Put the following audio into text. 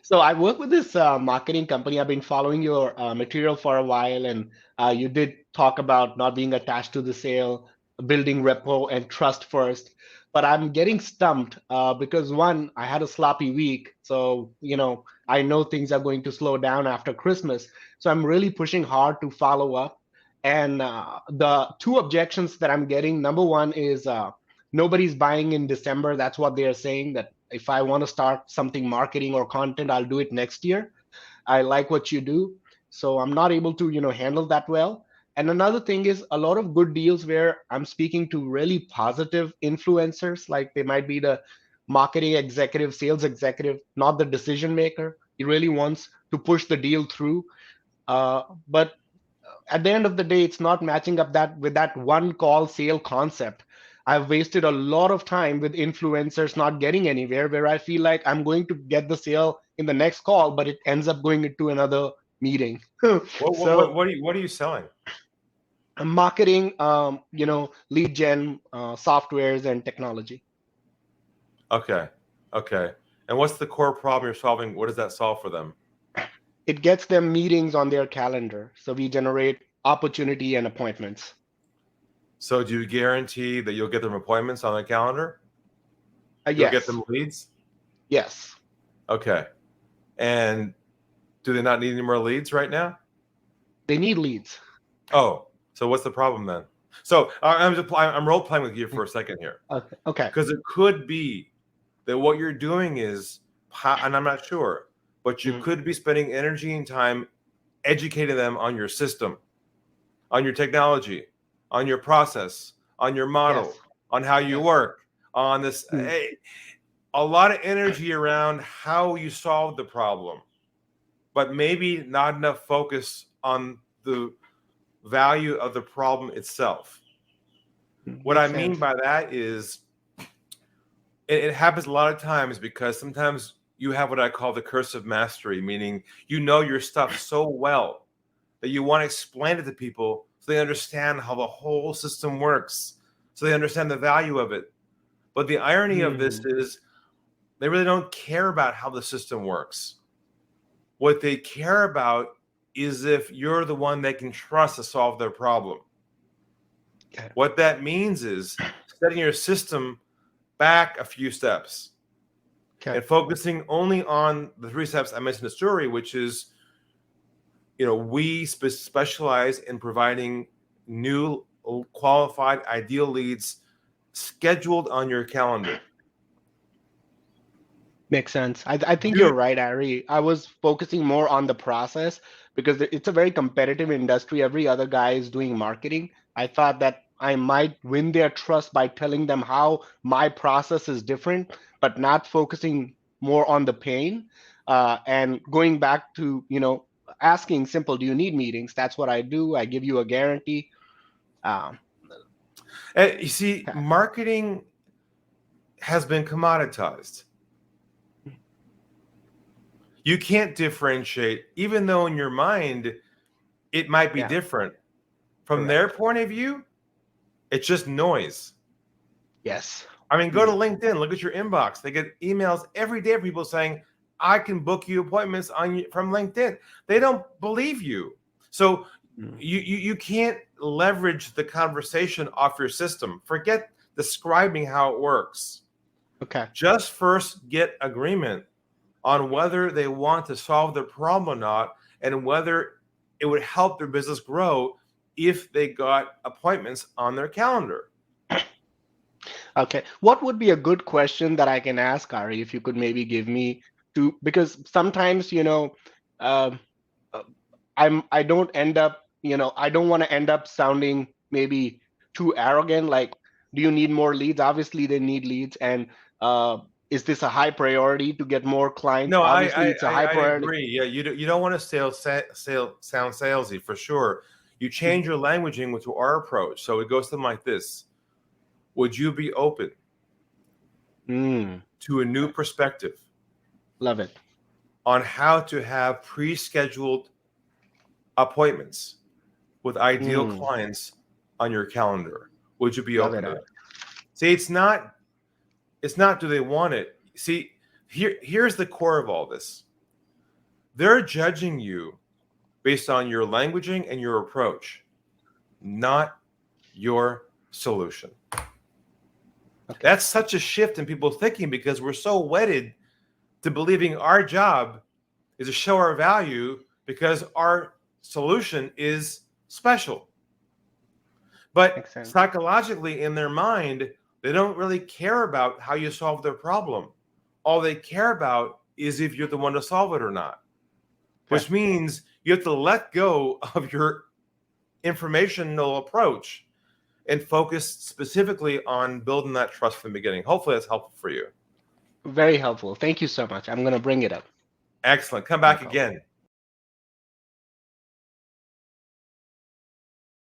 So I work with this marketing company. I've been following your material for a while, and you did talk about not being attached to the sale, building repo and trust first. But I'm getting stumped because one, I had a sloppy week, so I know things are going to slow down after Christmas. So I'm really pushing hard to follow up. And the two objections that I'm getting, number one is nobody's buying in December. That's what they are saying, that if I want to start something marketing or content, I'll do it next year. I like what you do. So I'm not able to, handle that well. And another thing is a lot of good deals where I'm speaking to really positive influencers, like they might be the marketing executive, sales executive, not the decision maker. He really wants to push the deal through. But at the end of the day, it's not matching up that with that one call sale concept. I've wasted a lot of time with influencers not getting anywhere, where I feel like I'm going to get the sale in the next call, but it ends up going into another meeting. So What are you selling? marketing, lead gen, softwares and technology. Okay. And what's the core problem you're solving? What does that solve for them? It gets them meetings on their calendar. So we generate opportunity and appointments. So do you guarantee that you'll get them appointments on their calendar? You'll Yes. get them leads? Yes. Okay. And do they not need any more leads right now? They need leads. Oh, so what's the problem then? So I'm role playing with you for a second here. Okay. Because it could be that what you're doing is, and I'm not sure, but you could be spending energy and time educating them on your system, on your technology, on your process, on your model, Yes. on how you work, on this, a lot of energy around how you solve the problem, but maybe not enough focus on the value of the problem itself. What I mean by that is it happens a lot of times because sometimes you have what I call the curse of mastery, meaning you know your stuff so well that you want to explain it to people so they understand how the whole system works, so they understand the value of it. But the irony of this is they really don't care about how the system works. What they care about is if you're the one they can trust to solve their problem. Okay. What that means is setting your system back a few steps and focusing only on the 3 steps I mentioned in the story, which is, we specialize in providing new qualified ideal leads scheduled on your calendar. Makes sense. I think you're right, Ari. I was focusing more on the process because it's a very competitive industry. Every other guy is doing marketing. I thought that I might win their trust by telling them how my process is different, but not focusing more on the pain and going back to, asking simple, do you need meetings? That's what I do. I give you a guarantee. You see, marketing has been commoditized. You can't differentiate, even though in your mind it might be different. From their point of view, it's just noise. Yes. I mean, go to LinkedIn, look at your inbox. They get emails every day of people saying, I can book you appointments from LinkedIn. They don't believe you. So you can't leverage the conversation off your system. Forget describing how it works. Okay. Just first get agreement on whether they want to solve their problem or not, and whether it would help their business grow if they got appointments on their calendar. Okay. What would be a good question that I can ask, Ari, if you could maybe give me because sometimes, I don't end up, I don't want to end up sounding maybe too arrogant. Like, do you need more leads? Obviously, they need leads. And is this a high priority to get more clients? No, Obviously, it's a high priority. I agree. Yeah, you don't want to sound salesy for sure. You change your languaging to our approach. So it goes something like this. Would you be open to a new perspective? Love it. On how to have pre-scheduled appointments with ideal clients on your calendar? Would you be open to that? See, it's not do they want it. See, here's the core of all this. they're judging you based on your languaging and your approach, not your solution. Okay. That's such a shift in people's thinking because we're so wedded to believing our job is to show our value because our solution is special. But psychologically, in their mind, they don't really care about how you solve their problem. All they care about is if you're the one to solve it or not, which means you have to let go of your informational approach and focus specifically on building that trust from the beginning. Hopefully that's helpful for you. Very helpful. Thank you so much. I'm going to bring it up. Excellent. Come back again.